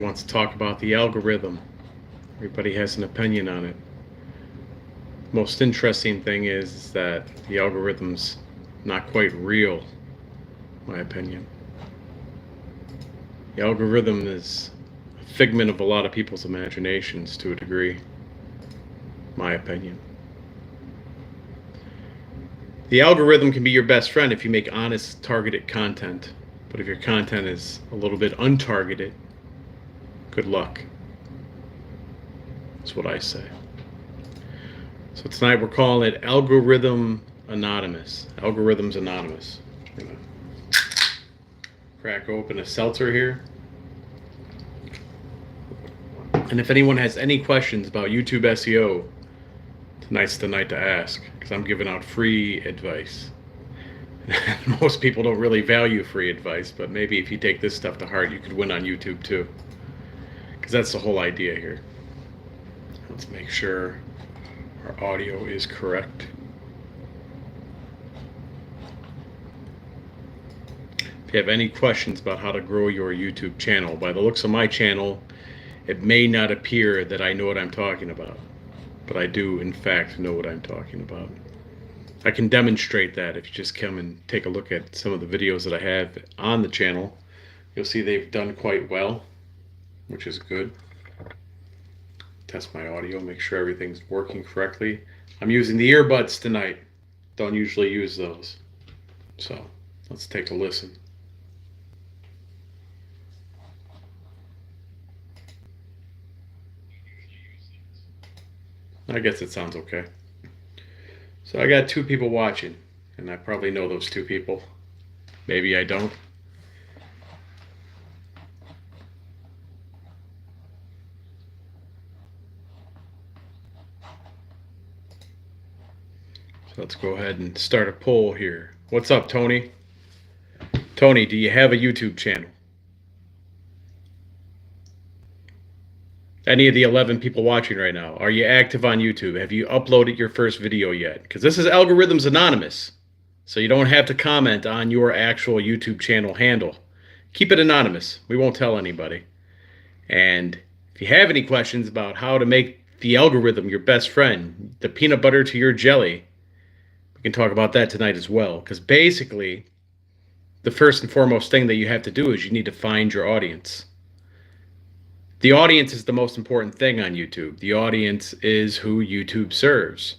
Wants to talk about the algorithm. Everybody has an opinion on it. Most interesting thing is that the algorithm's not quite real, in my opinion. The algorithm is a figment of a lot of people's imaginations to a degree, my opinion. The algorithm can be your best friend if you make honest, targeted content. But if your content is a little bit untargeted, good luck. That's what I say. So tonight we're calling it Algorithm Anonymous. Algorithms Anonymous. I'm gonna crack open a seltzer here. And if anyone has any questions about YouTube SEO, tonight's the night to ask, because I'm giving out free advice. Most people don't really value free advice, but maybe if you take this stuff to heart, you could win on YouTube too. Because that's the whole idea here. Let's make sure our audio is correct. If you have any questions about how to grow your YouTube channel, by the looks of my channel, it may not appear that I know what I'm talking about, but I do in fact know what I'm talking about. I can demonstrate that if you just come and take a look at some of the videos that I have on the channel. You'll see they've done quite well, which is good. Test my audio, make sure everything's working correctly. I'm using the earbuds tonight. Don't usually use those. So let's take a listen. I guess it sounds okay. So I got two people watching, and I probably know those two people. Maybe I don't. So let's go ahead and start a poll here. What's up, Tony? Tony, do you have a YouTube channel? Any of the 11 people watching right now, are you active on YouTube? Have you uploaded your first video yet? Because this is Algorithms Anonymous, so you don't have to comment on your actual YouTube channel handle. Keep it anonymous. We won't tell anybody. And if you have any questions about how to make the algorithm your best friend, the peanut butter to your jelly, we can talk about that tonight as well. Because basically, the first and foremost thing that you have to do is you need to find your audience. The audience is the most important thing on YouTube. The audience is who YouTube serves.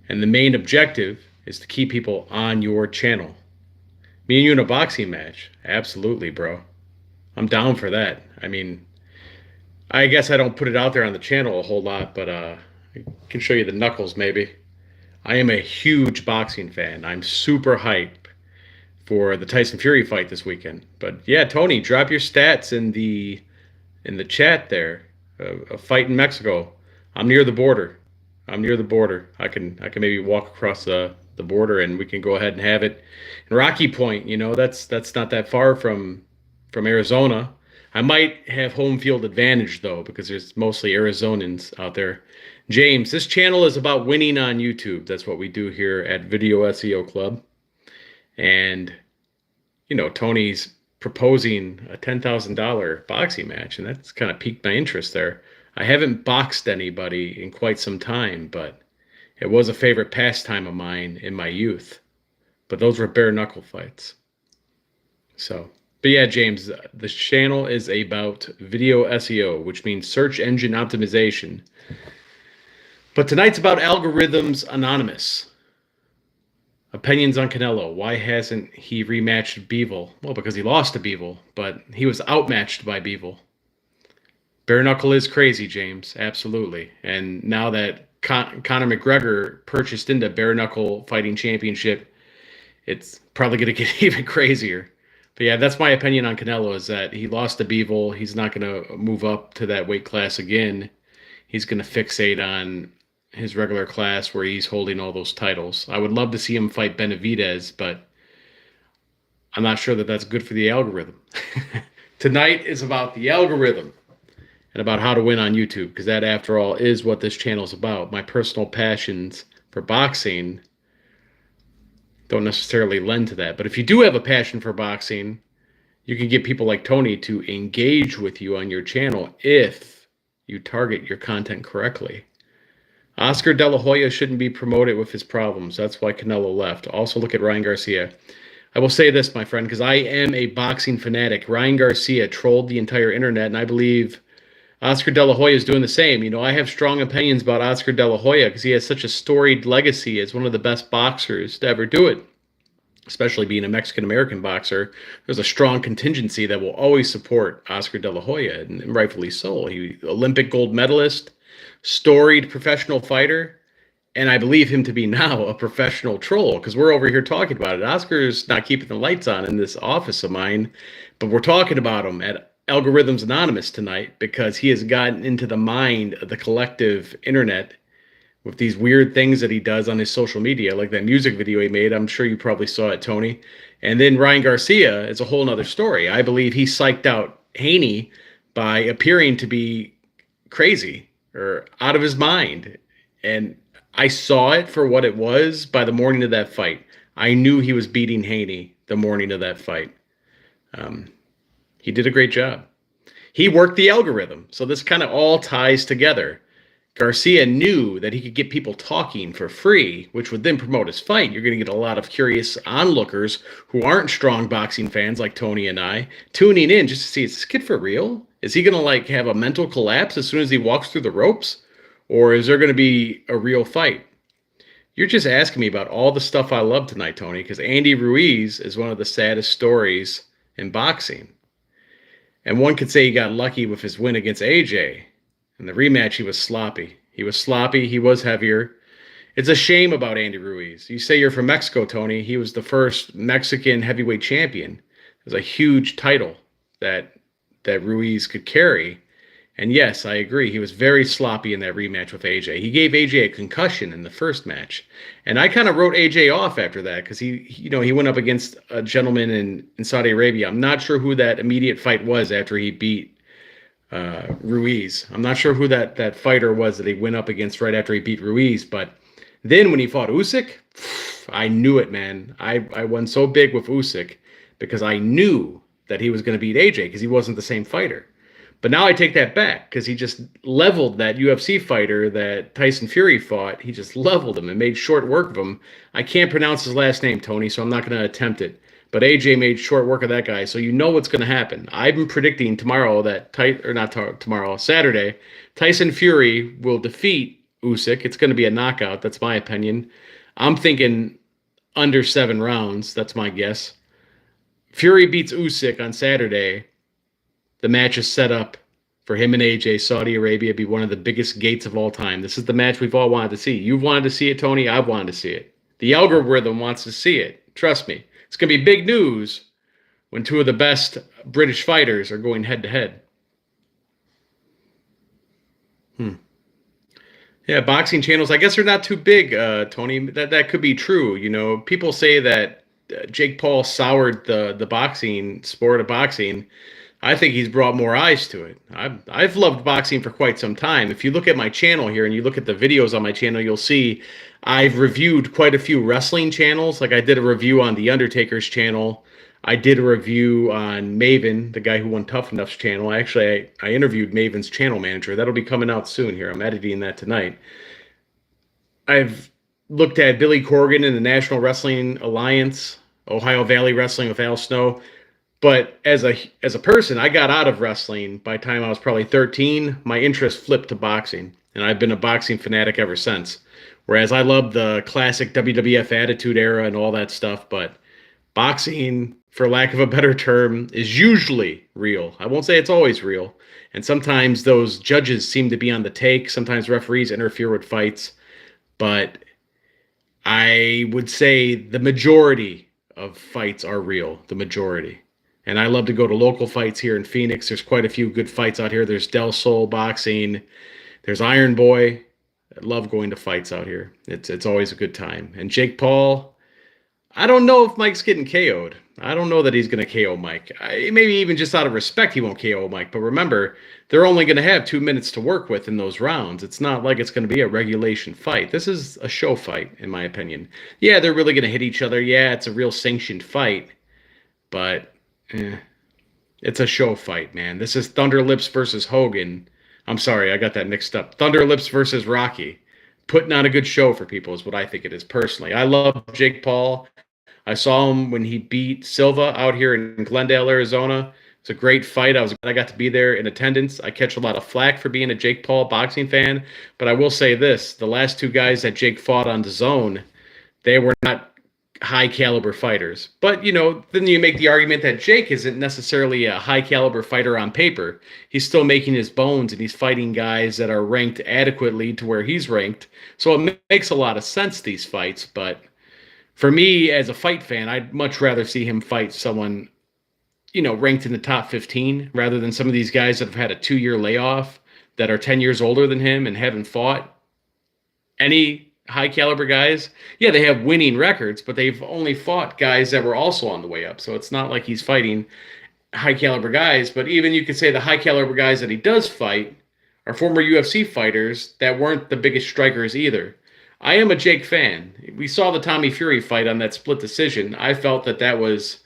And the main objective is to keep people on your channel. Me and you in a boxing match? Absolutely, bro. I'm down for that. I mean, I guess I don't put it out there on the channel a whole lot, but I can show you the knuckles maybe. I am a huge boxing fan. I'm super hyped for the Tyson Fury fight this weekend. But yeah, Tony, drop your stats in the chat there. A fight in Mexico. I'm near the border. I'm near the border. I can maybe walk across the border and we can go ahead and have it in Rocky Point. You know, that's not that far from Arizona. I might have home field advantage though, because there's mostly Arizonans out there. James, this channel is about winning on YouTube. That's what we do here at Video SEO Club. And you know, Tony's proposing a $10,000 boxing match, and that's kind of piqued my interest there. I haven't boxed anybody in quite some time, but it was a favorite pastime of mine in my youth. But those were bare knuckle fights. So, but yeah, James, the channel is about video SEO, which means search engine optimization. But tonight's about Algorithms Anonymous. Opinions on Canelo. Why hasn't he rematched Bivol? Well, because he lost to Bivol, but he was outmatched by Bivol. Bare knuckle is crazy, James. Absolutely. And now that Conor McGregor purchased into bare knuckle fighting championship, it's probably going to get even crazier. But yeah, that's my opinion on Canelo, is that he lost to Bivol. He's not going to move up to that weight class again. He's going to fixate on his regular class where he's holding all those titles. I would love to see him fight Benavidez, but I'm not sure that that's good for the algorithm. Tonight is about the algorithm and about how to win on YouTube, because that, after all, is what this channel is about. My personal passions for boxing don't necessarily lend to that. But if you do have a passion for boxing, You can get people like Tony to engage with you on your channel if you target your content correctly. Oscar De La Hoya shouldn't be promoted with his problems. That's why Canelo left. Also, look at Ryan Garcia. I will say this, my friend, because I am a boxing fanatic. Ryan Garcia trolled the entire internet, and I believe Oscar De La Hoya is doing the same. You know, I have strong opinions about Oscar De La Hoya because he has such a storied legacy as one of the best boxers to ever do it. Especially being a Mexican-American boxer, there's a strong contingency that will always support Oscar De La Hoya, and rightfully so. He Olympic gold medalist, storied professional fighter, and I believe him to be now a professional troll because we're over here talking about it. Oscar's not keeping the lights on in this office of mine, but we're talking about him at Algorithms Anonymous tonight because he has gotten into the mind of the collective internet with these weird things that he does on his social media, like that music video he made. I'm sure you probably saw it, Tony. And then Ryan Garcia is a whole nother story. I believe he psyched out Haney by appearing to be crazy or out of his mind. And I saw it for what it was by the morning of that fight. I knew he was beating Haney the morning of that fight. He did a great job. He worked the algorithm. So this kind of all ties together. Garcia knew that he could get people talking for free, which would then promote his fight. You're going to get a lot of curious onlookers who aren't strong boxing fans like Tony and I tuning in just to see, is this kid for real? Is he going to like have a mental collapse as soon as he walks through the ropes? Or is there going to be a real fight? You're just asking me about all the stuff I love tonight, Tony, because Andy Ruiz is one of the saddest stories in boxing. And one could say he got lucky with his win against AJ. In the rematch, he was sloppy. He was sloppy. He was heavier. It's a shame about Andy Ruiz. You say you're from Mexico, Tony. He was the first Mexican heavyweight champion. It was a huge title that Ruiz could carry. And yes, I agree. He was very sloppy in that rematch with AJ. He gave AJ a concussion in the first match. And I kind of wrote AJ off after that because he went up against a gentleman in Saudi Arabia. I'm not sure who that immediate fight was after he beat Ruiz. I'm not sure who that fighter was that he went up against right after he beat Ruiz, but then when he fought Usyk, I knew it, man. I went so big with Usyk because I knew that he was going to beat AJ because he wasn't the same fighter. But now I take that back because he just leveled that UFC fighter that Tyson Fury fought. He just leveled him and made short work of him. I can't pronounce his last name, Tony, so I'm not going to attempt it. But AJ made short work of that guy, so you know what's going to happen. I've been predicting tomorrow that Saturday, Tyson Fury will defeat Usyk. It's going to be a knockout. That's my opinion. I'm thinking under 7 rounds. That's my guess. Fury beats Usyk on Saturday. The match is set up for him and AJ. Saudi Arabia be one of the biggest gates of all time. This is the match we've all wanted to see. You've wanted to see it, Tony. I've wanted to see it. The algorithm wants to see it. Trust me. It's going to be big news when 2 of the best British fighters are going head-to-head. Yeah, boxing channels, I guess they're not too big, Tony. That could be true. You know, people say that Jake Paul soured the boxing sport of boxing. I think he's brought more eyes to it. I've loved boxing for quite some time. If you look at my channel here and you look at the videos on my channel, you'll see I've reviewed quite a few wrestling channels. Like I did a review on The Undertaker's channel. I did a review on Maven, the guy who won Tough Enough's channel. I interviewed Maven's channel manager. That'll be coming out soon here. I'm editing that tonight. I've looked at Billy Corgan and the National Wrestling Alliance, Ohio Valley Wrestling with Al Snow. But as a person, I got out of wrestling by the time I was probably 13. My interest flipped to boxing, and I've been a boxing fanatic ever since. Whereas I love the classic WWF Attitude Era and all that stuff, but boxing, for lack of a better term, is usually real. I won't say it's always real. And sometimes those judges seem to be on the take. Sometimes referees interfere with fights. But I would say the majority of fights are real. The majority. And I love to go to local fights here in Phoenix. There's quite a few good fights out here. There's Del Sol Boxing. There's Iron Boy. I love going to fights out here. It's always a good time. And Jake Paul, I don't know if Mike's getting KO'd. I don't know that he's going to KO Mike. Maybe even just out of respect, he won't KO Mike. But remember, they're only going to have 2 minutes to work with in those rounds. It's not like it's going to be a regulation fight. This is a show fight, in my opinion. Yeah, they're really going to hit each other. Yeah, it's a real sanctioned fight. But It's a show fight, man. This is Thunder Lips versus Hogan. I'm sorry, I got that mixed up. Thunder Lips versus Rocky. Putting on a good show for people is what I think it is personally. I love Jake Paul. I saw him when he beat Silva out here in Glendale, Arizona. It's a great fight. I got to be there in attendance. I catch a lot of flack for being a Jake Paul boxing fan, but I will say this: the last two guys that Jake fought on the zone, they were not high caliber fighters. But, then you make the argument that Jake isn't necessarily a high caliber fighter on paper. He's still making his bones and he's fighting guys that are ranked adequately to where he's ranked. So it makes a lot of sense, these fights. But for me, as a fight fan, I'd much rather see him fight someone, ranked in the top 15 rather than some of these guys that have had a 2-year layoff that are 10 years older than him and haven't fought any high caliber guys. Yeah, they have winning records, but they've only fought guys that were also on the way up. So it's not like he's fighting high caliber guys, but even you could say the high caliber guys that he does fight are former UFC fighters that weren't the biggest strikers either. I am a Jake fan. We saw the Tommy Fury fight on that split decision. I felt that was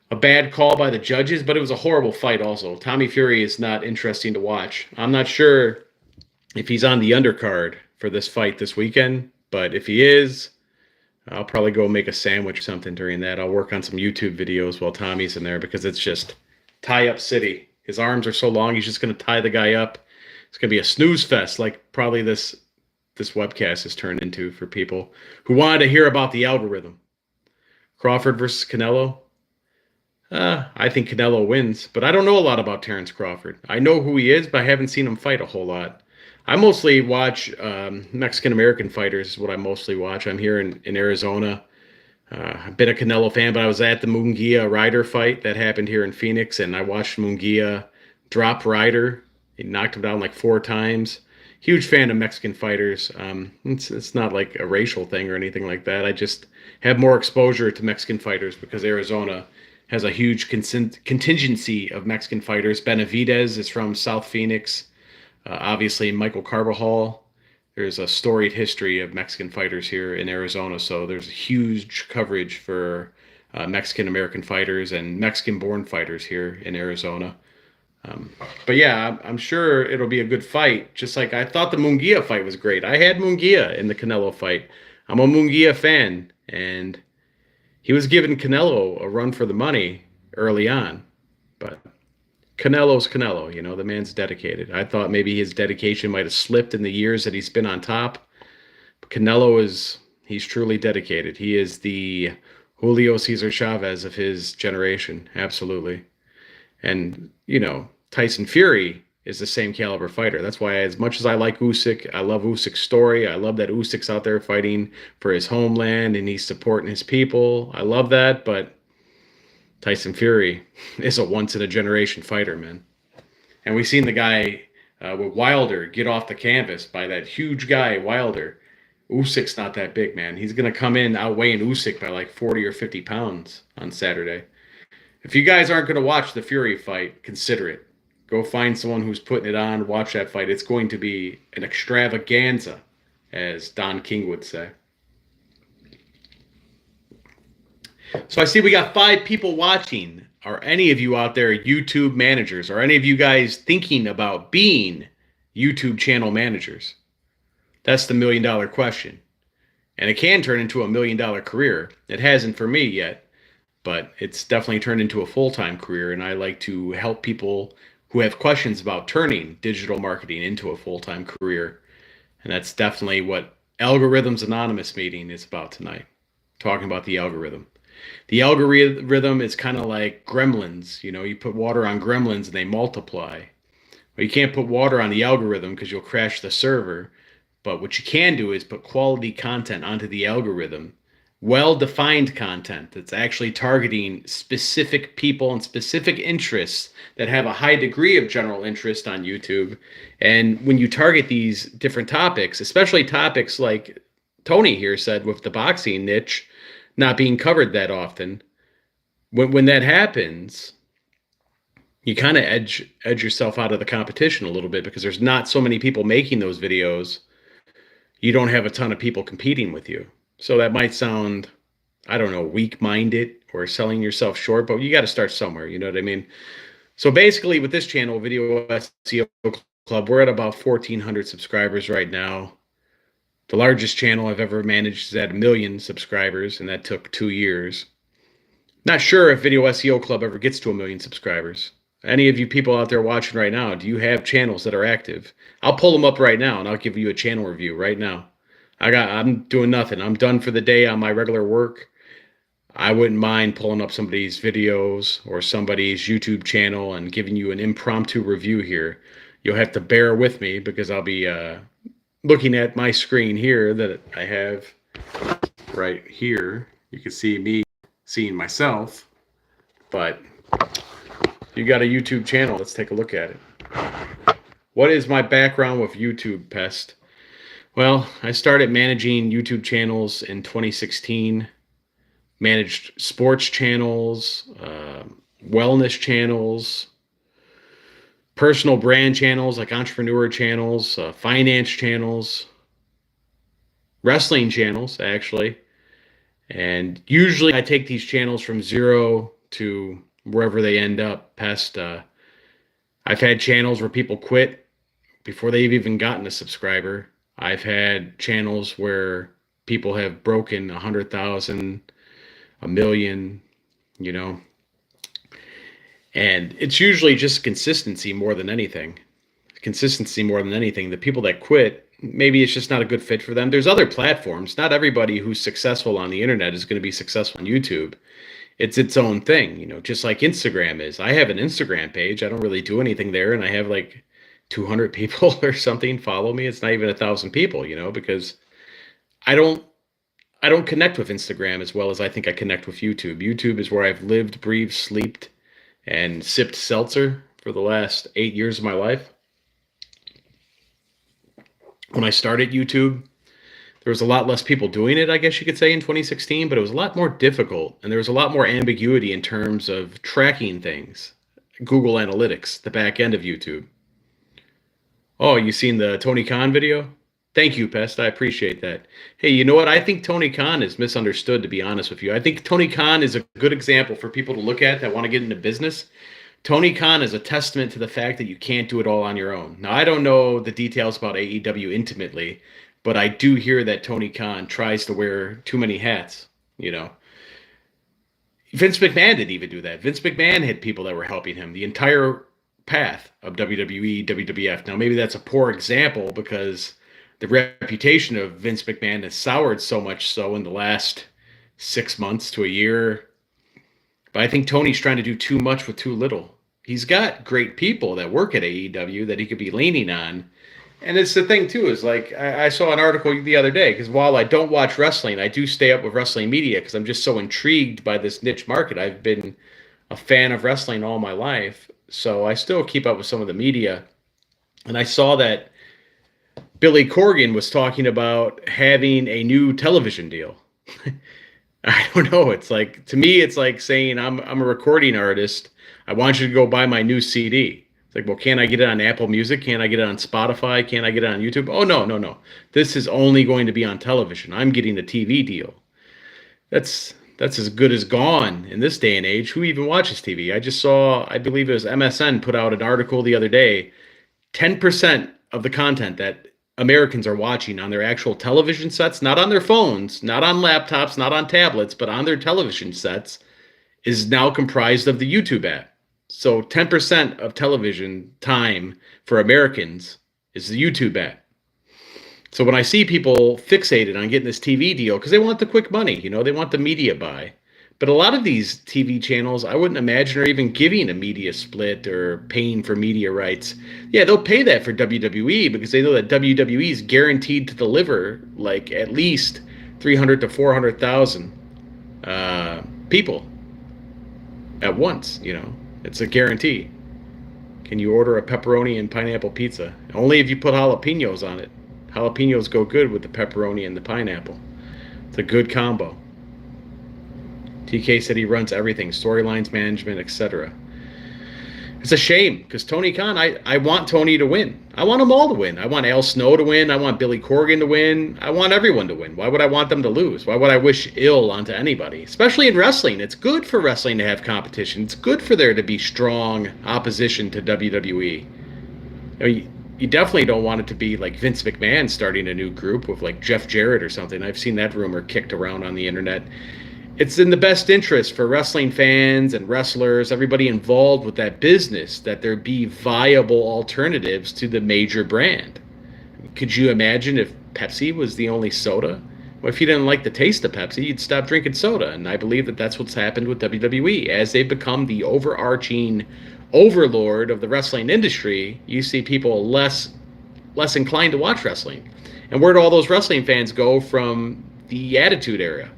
a bad call by the judges, but it was a horrible fight also. Tommy Fury is not interesting to watch. I'm not sure if he's on the undercard for this fight this weekend, but if he is, I'll probably go make a sandwich or something during that. I'll work on some YouTube videos while Tommy's in there because it's just tie-up city. His arms are so long, he's just going to tie the guy up. It's going to be a snooze fest like probably this webcast has turned into for people who wanted to hear about the algorithm. Crawford versus Canelo. I think Canelo wins, but I don't know a lot about Terrence Crawford. I know who he is, but I haven't seen him fight a whole lot. I mostly watch Mexican-American fighters is what I mostly watch. I'm here in Arizona. I've been a Canelo fan, but I was at the Munguia Ryder fight that happened here in Phoenix, and I watched Munguia drop Ryder. He knocked him down like 4 times. Huge fan of Mexican fighters. It's not like a racial thing or anything like that. I just have more exposure to Mexican fighters because Arizona has a huge contingency of Mexican fighters. Benavidez is from South Phoenix. Obviously, Michael Carbajal. There's a storied history of Mexican fighters here in Arizona, so there's huge coverage for Mexican-American fighters and Mexican-born fighters here in Arizona. But yeah, I'm sure it'll be a good fight, just like I thought the Munguia fight was great. I had Munguia in the Canelo fight. I'm a Munguia fan, and he was giving Canelo a run for the money early on, but Canelo's Canelo, the man's dedicated. I thought maybe his dedication might have slipped in the years that he's been on top. But Canelo he's truly dedicated. He is the Julio Cesar Chavez of his generation, absolutely. And, Tyson Fury is the same caliber fighter. That's why as much as I like Usyk, I love Usyk's story. I love that Usyk's out there fighting for his homeland and he's supporting his people. I love that, but Tyson Fury is a once-in-a-generation fighter, man. And we've seen the guy with Wilder get off the canvas by that huge guy, Wilder. Usyk's not that big, man. He's going to come in outweighing Usyk by like 40 or 50 pounds on Saturday. If you guys aren't going to watch the Fury fight, consider it. Go find someone who's putting it on, watch that fight. It's going to be an extravaganza, as Don King would say. So I see we got 5 people watching. Are any of you out there YouTube managers? Are any of you guys thinking about being YouTube channel managers? That's the $1 million question. And it can turn into a $1 million career. It hasn't for me yet, but it's definitely turned into a full-time career. And I like to help people who have questions about turning digital marketing into a full-time career. And that's definitely what Algorithms Anonymous meeting is about tonight, talking about the algorithm. The algorithm is kind of like gremlins. You put water on gremlins and they multiply. Well, you can't put water on the algorithm because you'll crash the server. But what you can do is put quality content onto the algorithm. Well-defined content that's actually targeting specific people and specific interests that have a high degree of general interest on YouTube. And when you target these different topics, especially topics like Tony here said with the boxing niche not being covered that often, when that happens, you kind of edge yourself out of the competition a little bit because there's not so many people making those videos. You don't have a ton of people competing with you. So that might sound I don't know, weak-minded or selling yourself short, but you got to start somewhere. You know what I mean? So basically, with this channel, Video SEO Club, we're at about 1,400 subscribers right now. The largest channel I've ever managed is at 1 million subscribers, and that took 2 years. Not sure if Video SEO Club ever gets to 1 million subscribers. Any of you people out there watching right now, do you have channels that are active? I'll pull them up right now and I'll give you a channel review right now. I'm doing nothing. I'm done for the day on my regular work. I wouldn't mind pulling up somebody's videos or somebody's YouTube channel and giving you an impromptu review here. You'll have to bear with me because I'll be looking at my screen here that I have right here. You can see me seeing myself, but you got a YouTube channel. Let's take a look at it. What is my background with YouTube, Pest? Well, I started managing YouTube channels in 2016. Managed sports channels, wellness channels, personal brand channels like entrepreneur channels, finance channels, wrestling channels, actually. And usually I take these channels from zero to wherever they end up. Past, I've had channels where people quit before they've even gotten a subscriber. I've had channels where people have broken 100,000, 1 million, you know. And it's usually just consistency more than anything. Consistency more than anything. The people that quit, maybe it's just not a good fit for them. There's other platforms. Not everybody who's successful on the internet is going to be successful on YouTube. It's its own thing, you know, just like Instagram is. I have an Instagram page. I don't really do anything there, and I have like 200 people or something follow me. It's not even 1,000 people, you know, because I don't connect with Instagram as well as I think I connect with YouTube. YouTube is where I've lived, breathed, slept, and sipped seltzer for the last 8 years of my life. When I started YouTube, there was a lot less people doing it, I guess you could say, in 2016, but it was a lot more difficult, and there was a lot more ambiguity in terms of tracking things. Google Analytics, the back end of YouTube. Oh, you seen the Tony Khan video? Thank you, Pest. I appreciate that. Hey, you know what? I think Tony Khan is misunderstood, to be honest with you. I think Tony Khan is a good example for people to look at that want to get into business. Tony Khan is a testament to the fact that you can't do it all on your own. Now, I don't know the details about AEW intimately, but I do hear that Tony Khan tries to wear too many hats, you know. Vince McMahon didn't even do that. Vince McMahon had people that were helping him the entire path of WWE, WWF. Now, maybe that's a poor example because the reputation of Vince McMahon has soured so much so in the last 6 months to a year. But I think Tony's trying to do too much with too little. He's got great people that work at AEW that he could be leaning on. And it's the thing, too, is like I saw an article the other day, because while I don't watch wrestling, I do stay up with wrestling media because I'm just so intrigued by this niche market. I've been a fan of wrestling all my life, so I still keep up with some of the media. And I saw that Billy Corgan was talking about having a new television deal. I don't know. It's like, to me, it's like saying I'm a recording artist. I want you to go buy my new CD. It's like, well, can't I get it on Apple Music? Can't I get it on Spotify? Can't I get it on YouTube? Oh, no. This is only going to be on television. I'm getting the TV deal. That's as good as gone in this day and age. Who even watches TV? I just saw, I believe it was MSN put out an article the other day. 10% of the content that Americans are watching on their actual television sets, not on their phones, not on laptops, not on tablets, but on their television sets, is now comprised of the YouTube app. So 10% of television time for Americans is the YouTube app. So when I see people fixated on getting this TV deal, because they want the quick money, you know, they want the media buy. But a lot of these TV channels, I wouldn't imagine are even giving a media split or paying for media rights. Yeah, they'll pay that for WWE because they know that WWE is guaranteed to deliver like at least 300 to 400,000 people at once, you know. It's a guarantee. Can you order a pepperoni and pineapple pizza? Only if you put jalapenos on it. Jalapenos go good with the pepperoni and the pineapple. It's a good combo. TK said he runs everything, storylines, management, etc. It's a shame because Tony Khan, I want Tony to win. I want them all to win. I want Al Snow to win. I want Billy Corgan to win. I want everyone to win. Why would I want them to lose? Why would I wish ill onto anybody? Especially in wrestling. It's good for wrestling to have competition. It's good for there to be strong opposition to WWE. I mean, you definitely don't want it to be like Vince McMahon starting a new group with like Jeff Jarrett or something. I've seen that rumor kicked around on the internet. It's in the best interest for wrestling fans and wrestlers, everybody involved with that business, that there be viable alternatives to the major brand. Could you imagine if Pepsi was the only soda? Well, if you didn't like the taste of Pepsi, you'd stop drinking soda. And I believe that that's what's happened with WWE. As they've become the overarching overlord of the wrestling industry, you see people less inclined to watch wrestling. And where do all those wrestling fans go from the Attitude Era?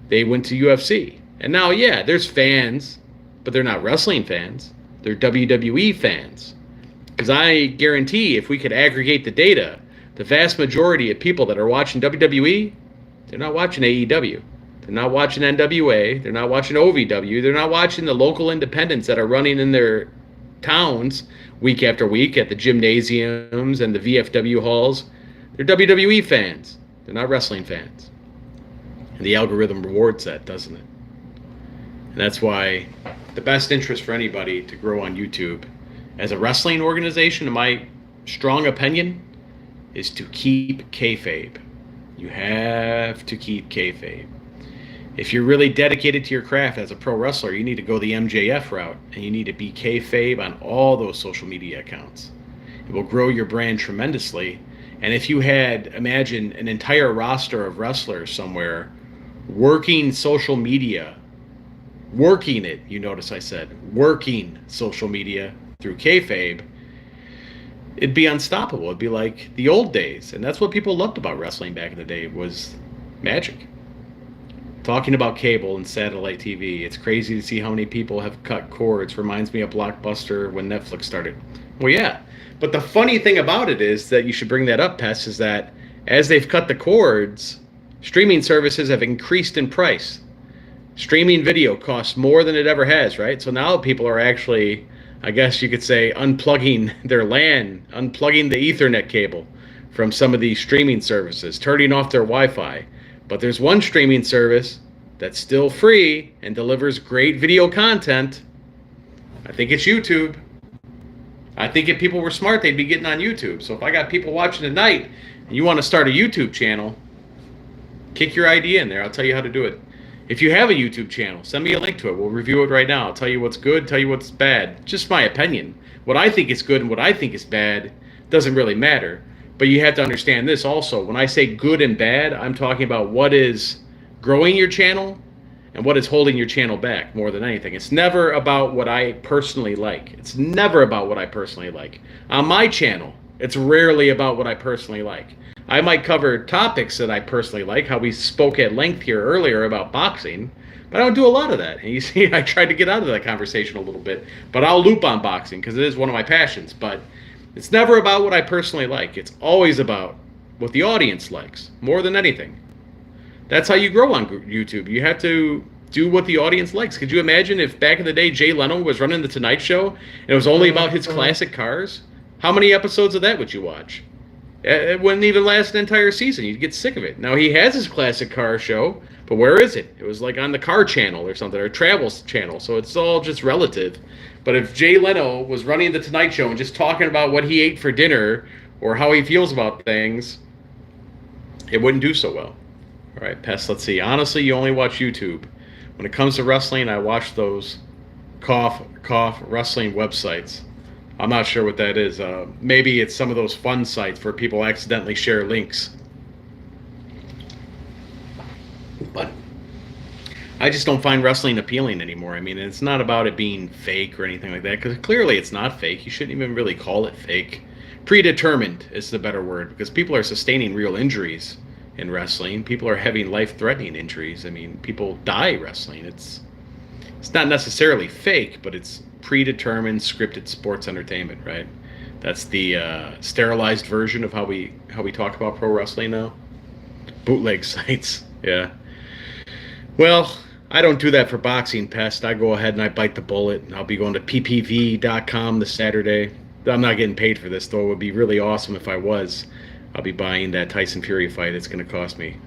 They went to UFC. And now, yeah, there's fans, but they're not wrestling fans. They're WWE fans. Because I guarantee if we could aggregate the data, the vast majority of people that are watching WWE, they're not watching AEW. They're not watching NWA. They're not watching OVW. They're not watching the local independents that are running in their towns week after week at the gymnasiums and the VFW halls. They're WWE fans. They're not wrestling fans. And the algorithm rewards that, doesn't it? And that's why the best interest for anybody to grow on YouTube as a wrestling organization, in my strong opinion, is to keep kayfabe. You have to keep kayfabe. If you're really dedicated to your craft as a pro wrestler, you need to go the MJF route, and you need to be kayfabe on all those social media accounts. It will grow your brand tremendously. And if you had, imagine, an entire roster of wrestlers somewhere working social media, working it, you notice I said, working social media through kayfabe, it'd be unstoppable. It'd be like the old days. And that's what people loved about wrestling back in the day, was magic. Talking about cable and satellite TV, it's crazy to see how many people have cut cords. Reminds me of Blockbuster when Netflix started. Well, yeah. But the funny thing about it is that you should bring that up, Pest, is that as they've cut the cords, streaming services have increased in price. Streaming video costs more than it ever has, right? So now people are actually, I guess you could say, unplugging their LAN, unplugging the Ethernet cable from some of these streaming services, turning off their Wi-Fi. But there's one streaming service that's still free and delivers great video content. I think it's YouTube. I think if people were smart, they'd be getting on YouTube. So if I got people watching tonight and you want to start a YouTube channel, kick your idea in there. I'll tell you how to do it. If you have a YouTube channel, send me a link to it. We'll review it right now. I'll tell you what's good, tell you what's bad. Just my opinion. What I think is good and what I think is bad doesn't really matter. But you have to understand this also. When I say good and bad, I'm talking about what is growing your channel and what is holding your channel back more than anything. It's never about what I personally like. It's never about what I personally like. On my channel, it's rarely about what I personally like. I might cover topics that I personally like, how we spoke at length here earlier about boxing, but I don't do a lot of that. And you see, I tried to get out of that conversation a little bit, but I'll loop on boxing because it is one of my passions. But it's never about what I personally like. It's always about what the audience likes, more than anything. That's how you grow on YouTube. You have to do what the audience likes. Could you imagine if back in the day Jay Leno was running The Tonight Show and it was only about his classic cars? How many episodes of that would you watch? It wouldn't even last an entire season. You'd get sick of it. Now he has his classic car show, but where is it? It was like on the Car Channel or something, or Travel Channel, so it's all just relative. But if Jay Leno was running The Tonight Show and just talking about what he ate for dinner or how he feels about things, it wouldn't do so well. All right, Pest, let's see. Honestly, you only watch YouTube. When it comes to wrestling, I watch those cough wrestling websites. I'm not sure what that is. Maybe it's some of those fun sites where people accidentally share links. But I just don't find wrestling appealing anymore. I mean, it's not about it being fake or anything like that, because clearly it's not fake. You shouldn't even really call it fake. Predetermined is the better word, because people are sustaining real injuries in wrestling. People are having life-threatening injuries. I mean, people die wrestling. It's not necessarily fake, but it's predetermined scripted sports entertainment, right? That's the sterilized version of how we talk about pro wrestling now. Bootleg sites, yeah. Well, I don't do that for boxing, Pest. I go ahead and I bite the bullet. I'll be going to ppv.com this Saturday. I'm not getting paid for this, though. It would be really awesome if I was. I'll be buying that Tyson Fury fight. It's going to cost me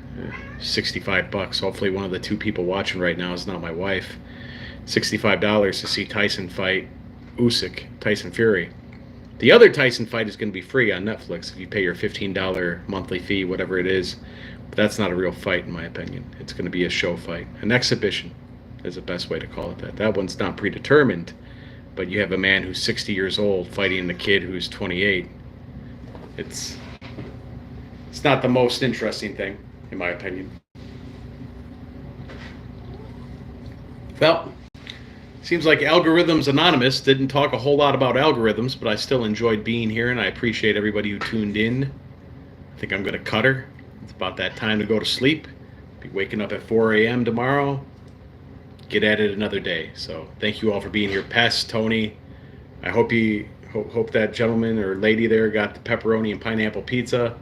$65. Hopefully one of the two people watching right now is not my wife. $65 to see Tyson fight Usyk, Tyson Fury. The other Tyson fight is going to be free on Netflix if you pay your $15 monthly fee, whatever it is. But that's not a real fight, in my opinion. It's going to be a show fight. An exhibition is the best way to call it that. That one's not predetermined, but you have a man who's 60 years old fighting a kid who's 28. It's not the most interesting thing, in my opinion. Well, seems like Algorithms Anonymous didn't talk a whole lot about algorithms, but I still enjoyed being here, and I appreciate everybody who tuned in. I think I'm going to cut her. It's about that time to go to sleep. Be waking up at 4 a.m. tomorrow. Get at it another day. So thank you all for being here. Pest, Tony, I hope that gentleman or lady there got the pepperoni and pineapple pizza.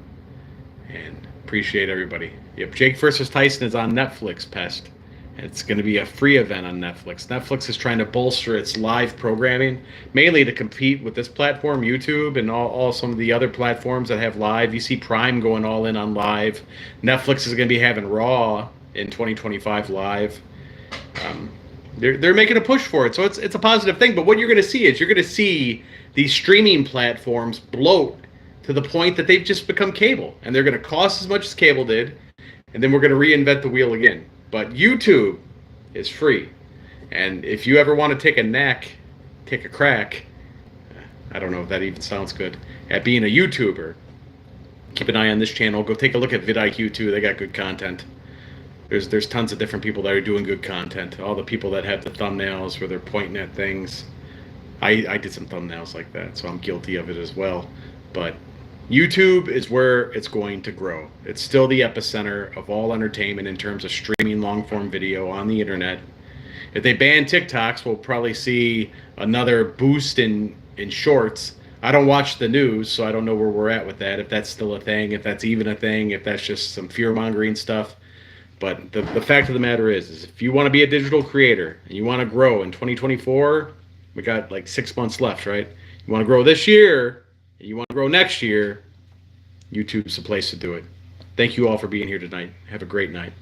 And appreciate everybody. Yep, Jake versus Tyson is on Netflix, Pest. It's going to be a free event on Netflix. Netflix is trying to bolster its live programming, mainly to compete with this platform, YouTube, and all some of the other platforms that have live. You see Prime going all in on live. Netflix is going to be having Raw in 2025 live. They're making a push for it, so it's a positive thing. But what you're going to see is you're going to see these streaming platforms bloat to the point that they've just become cable, and they're going to cost as much as cable did, and then we're going to reinvent the wheel again. But YouTube is free. And if you ever want to take a crack, I don't know if that even sounds good, at being a YouTuber, keep an eye on this channel. Go take a look at vidIQ too. They got good content. There's tons of different people that are doing good content. All the people that have the thumbnails where they're pointing at things. I did some thumbnails like that, so I'm guilty of it as well. But YouTube is where it's going to grow. It's still the epicenter of all entertainment in terms of streaming long-form video on the internet. If they ban TikToks, we'll probably see another boost in shorts. I don't watch the news, so I don't know where we're at with that, if that's still a thing, if that's even a thing, if that's just some fear-mongering stuff. But the fact of the matter is if you want to be a digital creator and you want to grow in 2024, we got like 6 months left, right? You want to grow this year, and you want to grow next year, YouTube's the place to do it. Thank you all for being here tonight. Have a great night.